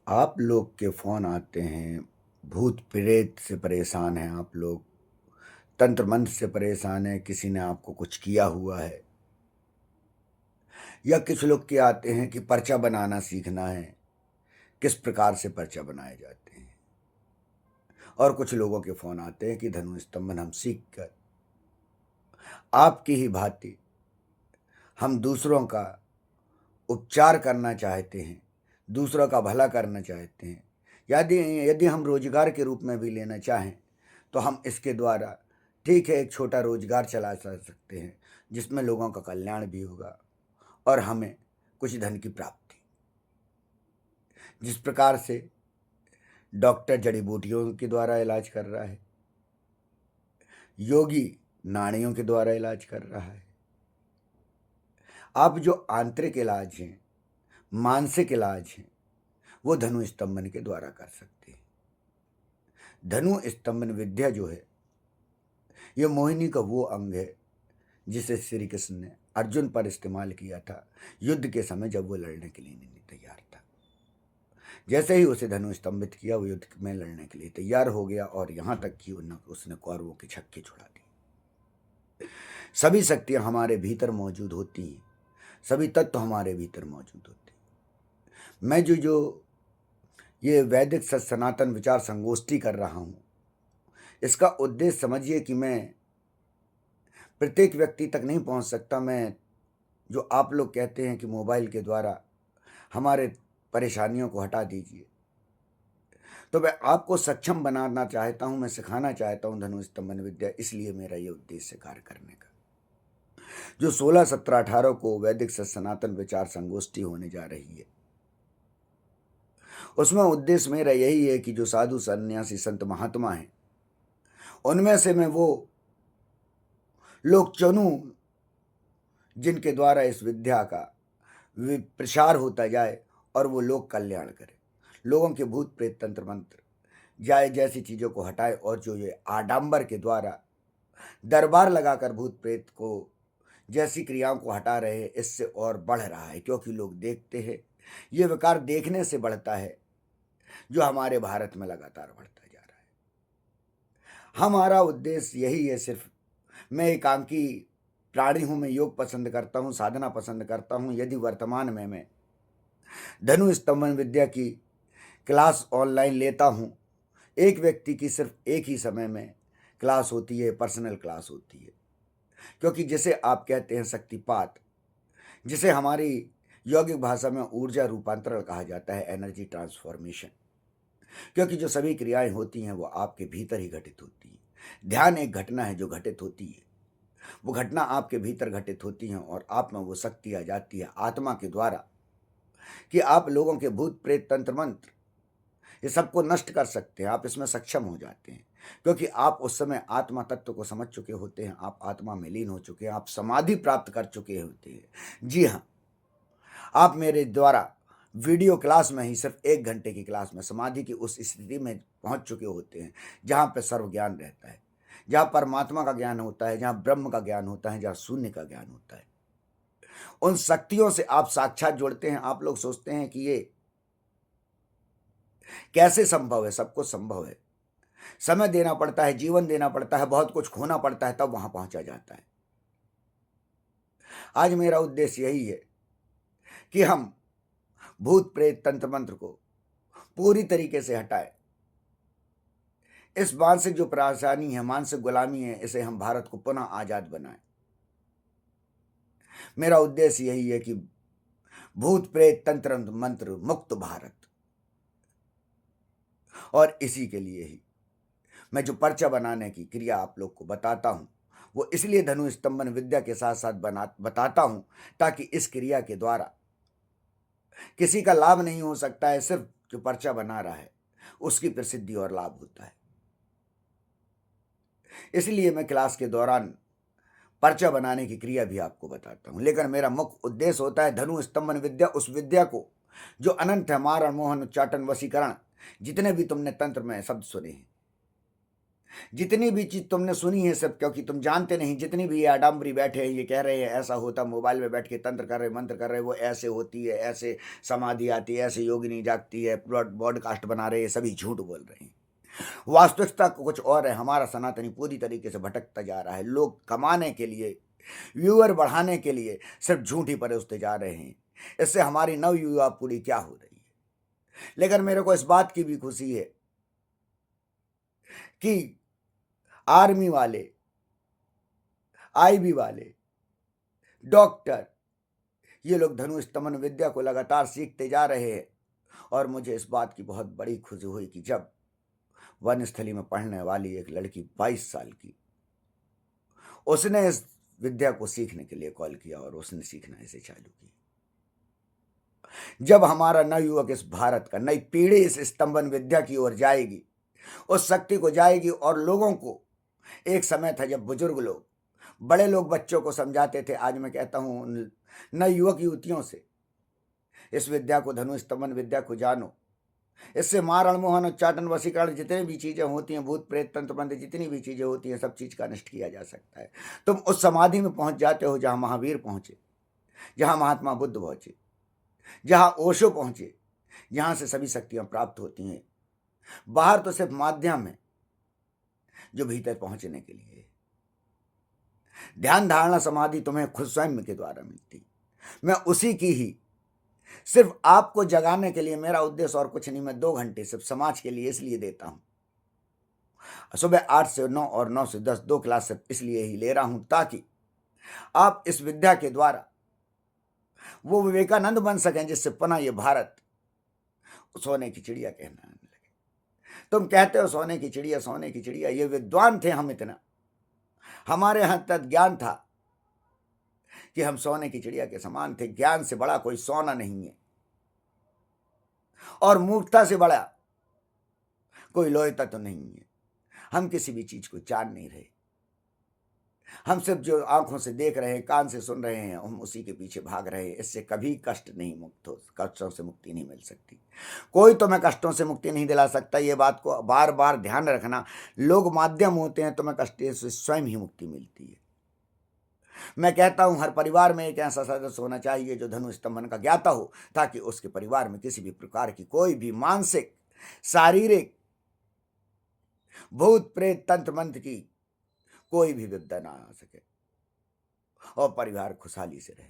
आप लोग के फ़ोन आते हैं, भूत प्रेत से परेशान हैं आप लोग, तंत्र मंत्र से परेशान हैं, किसी ने आपको कुछ किया हुआ है या कुछ लोग के आते हैं कि पर्चा बनाना सीखना है, किस प्रकार से पर्चा बनाए जाते हैं। और कुछ लोगों के फ़ोन आते हैं कि धनु स्तंभन हम सीख कर आपकी ही भांति हम दूसरों का उपचार करना चाहते हैं, दूसरों का भला करना चाहते हैं। यदि यदि हम रोज़गार के रूप में भी लेना चाहें, तो हम इसके द्वारा ठीक है एक छोटा रोज़गार चला सकते हैं, जिसमें लोगों का कल्याण भी होगा और हमें कुछ धन की प्राप्ति। जिस प्रकार से डॉक्टर जड़ी-बूटियों के द्वारा इलाज कर रहा है, योगी नाड़ियों के द्वारा इलाज कर रहा है। आप जो आंतरिक इलाज हैं, मानसिक इलाज हैं, वो धनु स्तंभन के द्वारा कर सकते हैं। धनु स्तंभन विद्या जो है, ये मोहिनी का वो अंग है जिसे श्री कृष्ण ने अर्जुन पर इस्तेमाल किया था युद्ध के समय जब वो लड़ने के लिए नहीं तैयार था। जैसे ही उसे धनु स्तंभित किया, वो युद्ध में लड़ने के लिए तैयार हो गया और यहाँ तक कि उसने कौरवों के छक्के छुड़ा दिए। सभी शक्तियाँ हमारे भीतर मौजूद होती हैं, सभी तत्व हमारे भीतर मौजूद होते हैं। मैं जो ये वैदिक सनातन विचार संगोष्ठी कर रहा हूँ, इसका उद्देश्य समझिए कि मैं प्रत्येक व्यक्ति तक नहीं पहुँच सकता। मैं जो आप लोग कहते हैं कि मोबाइल के द्वारा हमारे परेशानियों को हटा दीजिए, तो मैं आपको सक्षम बनाना चाहता हूँ, मैं सिखाना चाहता हूँ धनु स्तंभन विद्या। इसलिए मेरा ये उद्देश्य कार्य करने का, जो 16, 17, 18 को वैदिक सनातन विचार संगोष्ठी होने जा रही है, उसमें उद्देश्य मेरा यही है कि जो साधु सन्यासी संत महात्मा हैं, उनमें से मैं वो लोग चुनूं जिनके द्वारा इस विद्या का प्रसार होता जाए और वो लोग कल्याण करें, लोगों के भूत प्रेत तंत्र मंत्र जाए जैसी चीज़ों को हटाए। और जो ये आडंबर के द्वारा दरबार लगाकर भूत प्रेत को जैसी क्रियाओं को हटा रहे हैं, इससे और बढ़ रहा है, क्योंकि लोग देखते हैं, ये विकार देखने से बढ़ता है, जो हमारे भारत में लगातार बढ़ता जा रहा है। हमारा उद्देश्य यही है, सिर्फ मैं एकांकी प्राणी हूँ, मैं योग पसंद करता हूँ, साधना पसंद करता हूँ। यदि वर्तमान में मैं धनु स्तंभन विद्या की क्लास ऑनलाइन लेता हूँ, एक व्यक्ति की सिर्फ एक ही समय में क्लास होती है, पर्सनल क्लास होती है, क्योंकि जिसे आप कहते हैं शक्तिपात, जिसे हमारी यौगिक भाषा में ऊर्जा रूपांतरण कहा जाता है, एनर्जी ट्रांसफॉर्मेशन, क्योंकि जो सभी क्रियाएं होती हैं वो आपके भीतर ही घटित होती है। ध्यान एक घटना है जो घटित होती है, वो घटना आपके भीतर घटित होती हैं और आप में वो शक्ति आ जाती है आत्मा के द्वारा, कि आप लोगों के भूत प्रेत तंत्र मंत्र ये सबको नष्ट कर सकते हैं। आप इसमें सक्षम हो जाते हैं, क्योंकि आप उस समय आत्मा तत्व को समझ चुके होते हैं, आप आत्मा में लीन हो चुके हैं, आप समाधि प्राप्त कर चुके होते हैं। जी हाँ, आप मेरे द्वारा वीडियो क्लास में ही सिर्फ 1 घंटे की क्लास में समाधि की उस स्थिति में पहुंच चुके होते हैं, जहाँ पे सर्व ज्ञान रहता है, जहाँ परमात्मा का ज्ञान होता है, जहाँ ब्रह्म का ज्ञान होता है, जहाँ शून्य का ज्ञान होता है। उन शक्तियों से आप साक्षात जुड़ते हैं। आप लोग सोचते हैं कि ये कैसे संभव है? सब कुछ संभव है। समय देना पड़ता है, जीवन देना पड़ता है, बहुत कुछ खोना पड़ता है, तब वहां पहुंचा जाता है। आज मेरा उद्देश्य यही है कि हम भूत प्रेत तंत्र मंत्र को पूरी तरीके से हटाएं। इस मानसिक जो परेशानी है, मानसिक गुलामी है, इसे हम भारत को पुनः आजाद बनाएं। मेरा उद्देश्य यही है कि भूत प्रेत तंत्र मंत्र मुक्त भारत, और इसी के लिए ही मैं जो पर्चा बनाने की क्रिया आप लोग को बताता हूं, वो इसलिए धनु स्तंभन विद्या के साथ साथ बताता हूं, ताकि इस क्रिया के द्वारा किसी का लाभ नहीं हो सकता है, सिर्फ जो पर्चा बना रहा है उसकी प्रसिद्धि और लाभ होता है। इसलिए मैं क्लास के दौरान पर्चा बनाने की क्रिया भी आपको बताता हूं, लेकिन मेरा मुख्य उद्देश्य होता है धनु स्तंभन विद्या, उस विद्या को जो अनंत है, मारण, मोहन, उच्चाटन, वशीकरण, जितने भी तुमने तंत्र में शब्द सुने हैं, जितनी भी चीज तुमने सुनी है सब, क्योंकि तुम जानते नहीं, जितनी भी ये आडम्बरी बैठे हैं, ये कह रहे हैं ऐसा होता, मोबाइल में बैठ के तंत्र कर रहे, मंत्र कर रहे, वो ऐसे होती है, ऐसे समाधि आती है, ऐसे योगिनी जागती है, ब्रॉडकास्ट बना रहे हैं, सभी झूठ बोल रहे हैं। वास्तविकता कुछ और है। हमारा सनातनी पूरी तरीके से भटकता जा रहा है। लोग कमाने के लिए, व्यूअर बढ़ाने के लिए सिर्फ झूठ ही परोसते जा रहे हैं। इससे हमारी नव युवा पीढ़ी क्या हो रही है। लेकिन मेरे को इस बात की भी खुशी है कि आर्मी वाले, आईबी वाले, डॉक्टर, ये लोग धनुष तमन विद्या को लगातार सीखते जा रहे हैं। और मुझे इस बात की बहुत बड़ी खुशी हुई कि जब वनस्थली में पढ़ने वाली एक लड़की 22 साल की, उसने इस विद्या को सीखने के लिए कॉल किया और उसने सीखना ऐसे चालू की। जब हमारा नवयुवक इस भारत का, नई पीढ़ी इस स्तंभन विद्या की ओर जाएगी, उस शक्ति को जाएगी। और लोगों को, एक समय था जब बुजुर्ग लोग, बड़े लोग बच्चों को समझाते थे। आज मैं कहता हूं नए युवक युवतियों से, इस विद्या को, धनु स्तंभन विद्या को जानो। इससे मारण मोहन उच्चाटन वशीकरण जितनी भी चीजें होती हैं, भूत प्रेत तंत्र मंत्र जितनी भी चीजें होती हैं, सब चीज का नष्ट किया जा सकता है। तुम उस समाधि में पहुंच जाते हो जहां महावीर पहुंचे, जहां महात्मा बुद्ध पहुंचे, जहां ओशो पहुंचे, जहां से सभी शक्तियां प्राप्त होती हैं। बाहर तो सिर्फ माध्यम है जो भीतर पहुंचने के लिए। ध्यान धारणा समाधि तुम्हें खुद स्वयं के द्वारा मिलती। मैं उसी की ही सिर्फ आपको जगाने के लिए, मेरा उद्देश्य और कुछ नहीं। मैं 2 घंटे सिर्फ समाज के लिए इसलिए देता हूं। सुबह 8 से 9 और 9 से 10 2 क्लास सिर्फ इसलिए ही ले रहा हूं ताकि आप इस विद्या के द्वारा वो विवेकानंद बन सकें, जिससे पुनः ये भारत सोने की चिड़िया कहना लगे। तुम कहते हो सोने की चिड़िया, सोने की चिड़िया। ये विद्वान थे हम, इतना हमारे यहां तक ज्ञान था कि हम सोने की चिड़िया के समान थे। ज्ञान से बड़ा कोई सोना नहीं है, और मूर्खता से बड़ा कोई लोयता तो नहीं है। हम किसी भी चीज को जान नहीं रहे। हम सिर्फ जो आंखों से देख रहे हैं, कान से सुन रहे हैं, हम उसी के पीछे भाग रहे हैं। इससे कभी कष्ट नहीं मुक्त हो, कष्टों से मुक्ति नहीं मिल सकती। कोई तुम्हें कष्टों से मुक्ति नहीं दिला सकता। ये बात को बार बार ध्यान रखना। लोग माध्यम होते हैं, तुम्हें कष्ट से स्वयं ही मुक्ति मिलती है। मैं कहता हूं हर परिवार में एक ऐसा सदस्य होना चाहिए जो धनु स्तंभन का ज्ञाता हो, ताकि उसके परिवार में किसी भी प्रकार की कोई भी मानसिक, शारीरिक, भूत प्रेत तंत्र मंत्र की कोई भी विपदा ना आ सके और परिवार खुशहाली से रहे।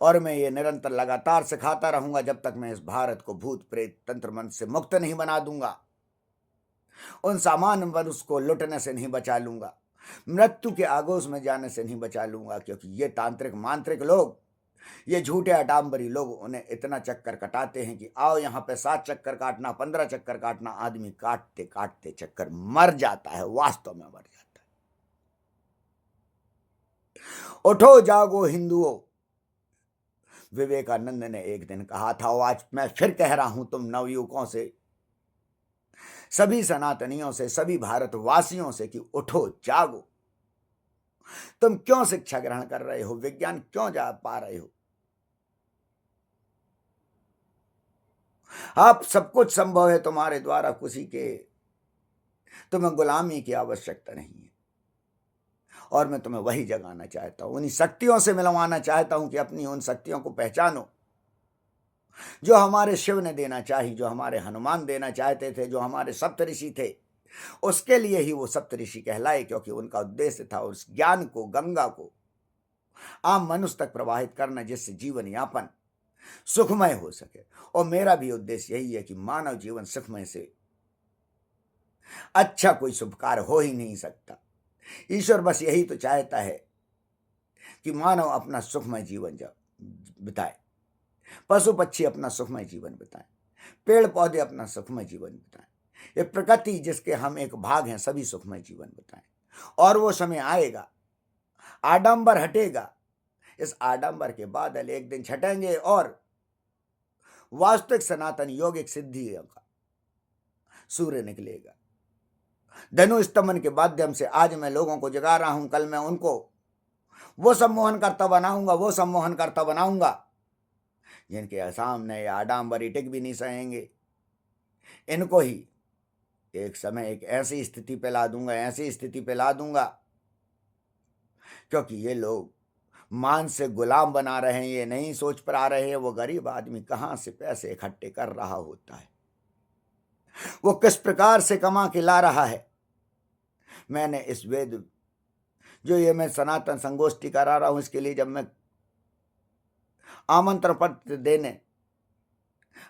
और मैं ये निरंतर लगातार सिखाता रहूंगा जब तक मैं इस भारत को भूत प्रेत तंत्र मंत्र से मुक्त नहीं बना दूंगा, उन सामान्य मनुष्य को लुटने से नहीं बचा लूंगा, मृत्यु के आगोश में जाने से नहीं बचा लूंगा। क्योंकि ये तांत्रिक मांत्रिक लोग, ये झूठे अटाम्बरी लोग, उन्हें इतना चक्कर कटाते हैं कि आओ यहाँ पे 7 चक्कर काटना, 15 चक्कर काटना। आदमी काटते काटते चक्कर मर जाता है, वास्तव में मर जाता है। उठो जागो हिंदुओं, विवेकानंद ने एक दिन कहा था। आज मैं फिर कह रहा हूं तुम नवयुवकों से, सभी सनातनियों से, सभी भारतवासियों से कि उठो जागो। तुम क्यों शिक्षा ग्रहण कर रहे हो? विज्ञान क्यों जा पा रहे हो? आप सब कुछ संभव है तुम्हारे द्वारा, किसी के तुम्हें गुलामी की आवश्यकता नहीं है। और मैं तुम्हें वही जगाना चाहता हूं, उन्हीं शक्तियों से मिलवाना चाहता हूं कि अपनी उन शक्तियों को पहचानो जो हमारे शिव ने देना चाहिए, जो हमारे हनुमान देना चाहते थे, जो हमारे सप्तऋषि थे। उसके लिए ही वो सप्तऋषि कहलाए, क्योंकि उनका उद्देश्य था उस ज्ञान को, गंगा को आम मनुष्य तक प्रवाहित करना, जिससे जीवन यापन सुखमय हो सके। और मेरा भी उद्देश्य यही है कि मानव जीवन सुखमय से अच्छा कोई शुभ कार्य हो ही नहीं सकता। ईश्वर बस यही तो चाहता है कि मानव अपना सुखमय जीवन बिताए, पशु पक्षी अपना सुखमय जीवन बिताएं, पेड़ पौधे अपना सुखमय जीवन बिताएं। ये प्रकृति जिसके हम एक भाग हैं, सभी सुखमय जीवन बिताएं। और वो समय आएगा, आडंबर हटेगा। इस आडंबर के बादल एक दिन छटेंगे और वास्तविक सनातन योगिक सिद्धि का सूर्य निकलेगा। धनु स्तंभन के माध्यम से आज मैं लोगों को जगा रहा हूं, कल मैं उनको वो सम्मोहन करता बनाऊंगा, वो सम्मोहन करता बनाऊंगा जिनके सामने आडंबरी टिक भी नहीं सहेंगे। इनको ही एक समय एक ऐसी स्थिति पे ला दूंगा, ऐसी स्थिति पे ला दूंगा, क्योंकि ये लोग मान से गुलाम बना रहे हैं, ये नहीं सोच पर आ रहे हैं वो गरीब आदमी कहाँ से पैसे इकट्ठे कर रहा होता है, वो किस प्रकार से कमा के ला रहा है। मैंने इस वेद जो ये मैं सनातन संगोष्ठी करा रहा हूं, इसके लिए जब मैं आमंत्रण पत्र देने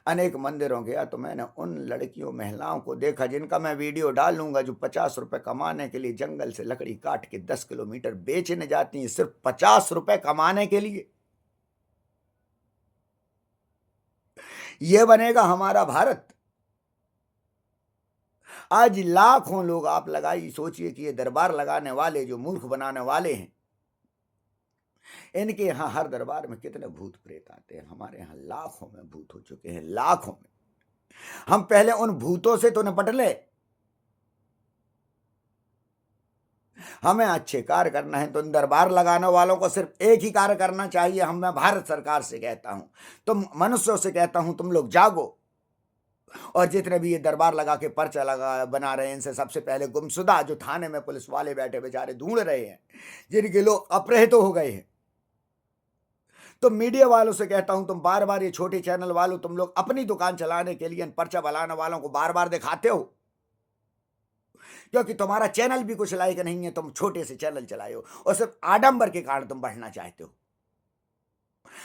अनेक मंदिरों गया तो मैंने उन लड़कियों महिलाओं को देखा जिनका मैं वीडियो डालूंगा, जो 50 रुपए कमाने के लिए जंगल से लकड़ी काट के 10 किलोमीटर बेचने जाती हैं, सिर्फ 50 रुपए कमाने के लिए। यह बनेगा हमारा भारत। आज लाखों लोग आप लगाई सोचिए कि ये दरबार लगाने वाले जो मूर्ख बनाने वाले हैं, इनके यहां हर दरबार में कितने भूत प्रेत आते हैं। हमारे यहां लाखों में भूत हो चुके हैं, लाखों में। हम पहले उन भूतों से तो निपट ले। हमें अच्छे कार्य करना है तो इन दरबार लगाने वालों को सिर्फ एक ही कार्य करना चाहिए। मैं भारत सरकार से कहता हूं, तुम मनुष्यों से कहता हूं, तुम लोग जागो और जितने भी ये दरबार लगा के पर्चा लगा बना रहे हैं, इनसे सबसे पहले गुमशुदा जो थाने में पुलिस वाले बैठे बेचारे ढूंढ रहे हैं, जिनके लोग अपहृत हो गए हैं, तो मीडिया वालों से कहता हूं, तुम बार बार ये छोटे चैनल वालों, तुम लोग अपनी दुकान चलाने के लिए इन पर्चा बनाने वालों को बार बार दिखाते हो, क्योंकि तुम्हारा चैनल भी कुछ लायक नहीं है। तुम छोटे से चैनल चलाए हो और सिर्फ आडंबर के कारण तुम बढ़ना चाहते हो।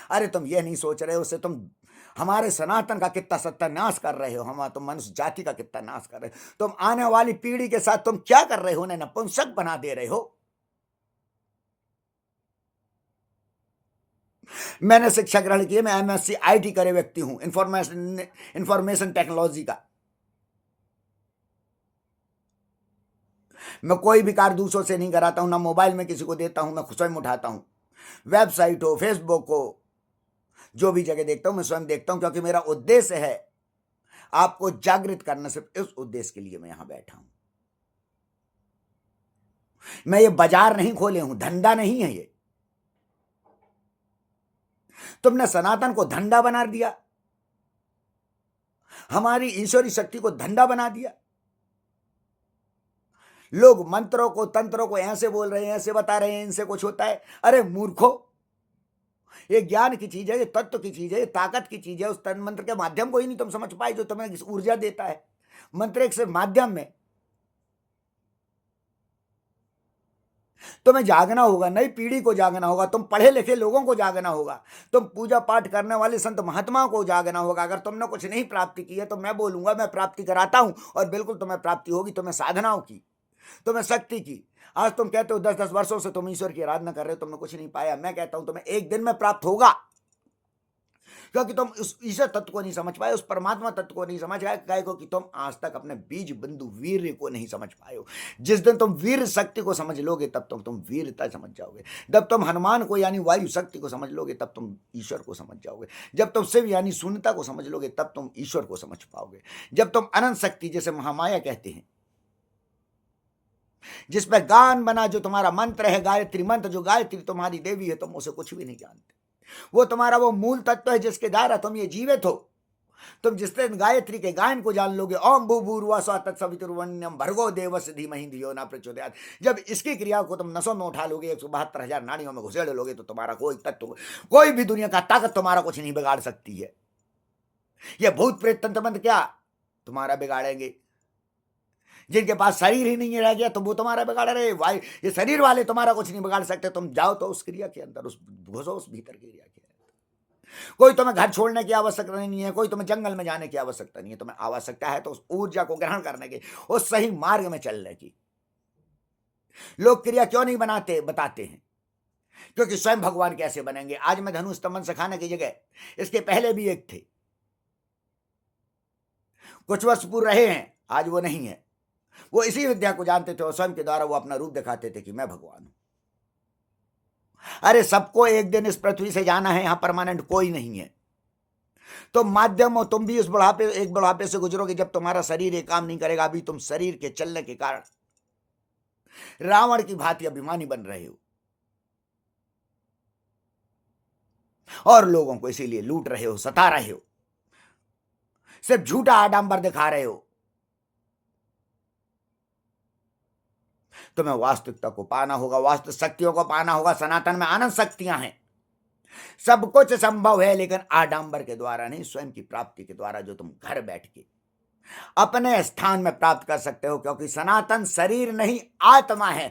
अरे तुम ये नहीं सोच रहे हो, उससे तुम हमारे सनातन का कितना सत्यानाश कर रहे हो, तुम मनुष्य जाति का कितना नाश कर रहे हो। तुम आने वाली पीढ़ी के साथ तुम क्या कर रहे हो, उन्हें नपुंसक बना दे रहे हो। मैंने शिक्षा ग्रहण की है, मैं एमएससी आईटी करे व्यक्ति हूं, इंफॉर्मेशन टेक्नोलॉजी का। मैं कोई भी कार्य दूसरों से नहीं कराता हूं, ना मोबाइल में किसी को देता हूं, मैं स्वयं उठाता हूं। वेबसाइट हो, फेसबुक हो, जो भी जगह देखता हूं मैं स्वयं देखता हूं, क्योंकि मेरा उद्देश्य है आपको जागृत करना। सिर्फ इस उद्देश्य के लिए मैं यहां बैठा हूं। मैं ये बाजार नहीं खोले हूं, धंधा नहीं है ये। तुमने सनातन को धंधा बना दिया, हमारी ईश्वरी शक्ति को धंधा बना दिया। लोग मंत्रों को तंत्रों को ऐसे बोल रहे हैं, ऐसे बता रहे हैं, इनसे कुछ होता है। अरे मूर्खों, ये ज्ञान की चीज है, ये तत्व की चीज है, ये ताकत की चीज है। उस तन मंत्र के माध्यम को ही नहीं तुम समझ पाए जो तुम्हें ऊर्जा देता है। मंत्र एक से माध्यम में तुम्हें जागना होगा, नई पीढ़ी को जागना होगा, तुम पढ़े लिखे लोगों को जागना होगा, तुम पूजा पाठ करने वाले संत महात्माओं को जागना होगा। अगर तुमने कुछ नहीं प्राप्ति की है तो मैं बोलूंगा मैं प्राप्ति कराता हूं, और बिल्कुल तुम्हें प्राप्ति होगी। तुम्हें साधनाओं की, तुम्हें शक्ति की। आज तुम कहते हो 10-10 वर्षों से तुम ईश्वर की आराधना कर रहे हो, तुमने कुछ नहीं पाया। मैं कहता हूं तुम्हें एक दिन में प्राप्त होगा, क्योंकि तुम उस ईश्वर तत्व को नहीं समझ पाए, उस परमात्मा तत्व को नहीं समझ पाए, काय को कि तुम आज तक अपने बीज बिंदु वीर को नहीं समझ पाए हो। जिस दिन तुम वीर शक्ति को समझ लोगे तब तुम वीरता समझ जाओगे। जब तुम हनुमान को यानी वायु शक्ति को समझ लोगे तब तुम ईश्वर को समझ जाओगे। जब तुम शिव यानी शून्यता को समझ लोगे तब तुम ईश्वर को समझ पाओगे। जब तुम अनंत शक्ति, जैसे महामाया कहते हैं, जिसमें गान बना जो तुम्हारा मंत्र है, गायत्री मंत्र, जो गायत्री तुम्हारी देवी है, तुम उसे कुछ भी नहीं जानते। वो तुम्हारा वो मूल तत्व है जिसके द्वारा तुम ये जीवित हो। तुम जिस दिन गायत्री के गायन को जान लोगे, ओम भूर्भुवः स्वः तत्सवितुर्वरेण्यं भर्गो देवस्य धीमहि धियो न प्रचोदयात्, जब इसकी क्रिया को तुम नसों में उठा लोगे, 172,000 नाड़ियों में घुसेड़ लोगे, तो तुम्हारा कोई तत्व, कोई भी दुनिया का ताकत तुम्हारा कुछ नहीं बिगाड़ सकती है। ये भूत प्रेत तंत्र मंत्र क्या तुम्हारा बिगाड़ेंगे? जिनके पास शरीर ही नहीं रह गया तो वो तुम्हारा बिगाड़ रहे। भाई ये शरीर वाले तुम्हारा कुछ नहीं बिगाड़ सकते। तुम जाओ तो उस क्रिया के अंदर, उस घुसो उस भीतर क्रिया के अंदर। कोई तुम्हें घर छोड़ने की आवश्यकता नहीं है, कोई तुम्हें जंगल में जाने की आवश्यकता नहीं है। तुम्हें आवश्यकता है तो उस ऊर्जा को ग्रहण करने की, उस सही मार्ग में चलने की। लोग क्रिया क्यों नहीं बनाते बताते हैं, क्योंकि स्वयं भगवान कैसे बनेंगे। आज मैं धनुष स्तंभन सिखाने की जगह इसके पहले भी एक थे, कुछ वर्ष पूर्व रहे हैं, आज वो नहीं है। वो इसी विद्या को जानते थे और स्वयं के द्वारा वो अपना रूप दिखाते थे कि मैं भगवान हूं। अरे सबको एक दिन इस पृथ्वी से जाना है, यहां परमानेंट कोई नहीं है। तो माध्यम हो, तुम भी उस एक बुढ़ापे से गुजरोगे जब तुम्हारा शरीर एक काम नहीं करेगा। अभी तुम शरीर के चलने के कारण रावण की भांति अभिमानी बन रहे हो और लोगों को इसीलिए लूट रहे हो, सता रहे हो, सिर्फ झूठा आडंबर दिखा रहे हो। तुम्हें वास्तविकता को पाना होगा, वास्तविक शक्तियों को पाना होगा। सनातन में आनंद शक्तियां हैं, सब कुछ संभव है, लेकिन आडंबर के द्वारा नहीं, स्वयं की प्राप्ति के द्वारा, जो तुम घर बैठ के अपने स्थान में प्राप्त कर सकते हो। क्योंकि सनातन शरीर नहीं आत्मा है,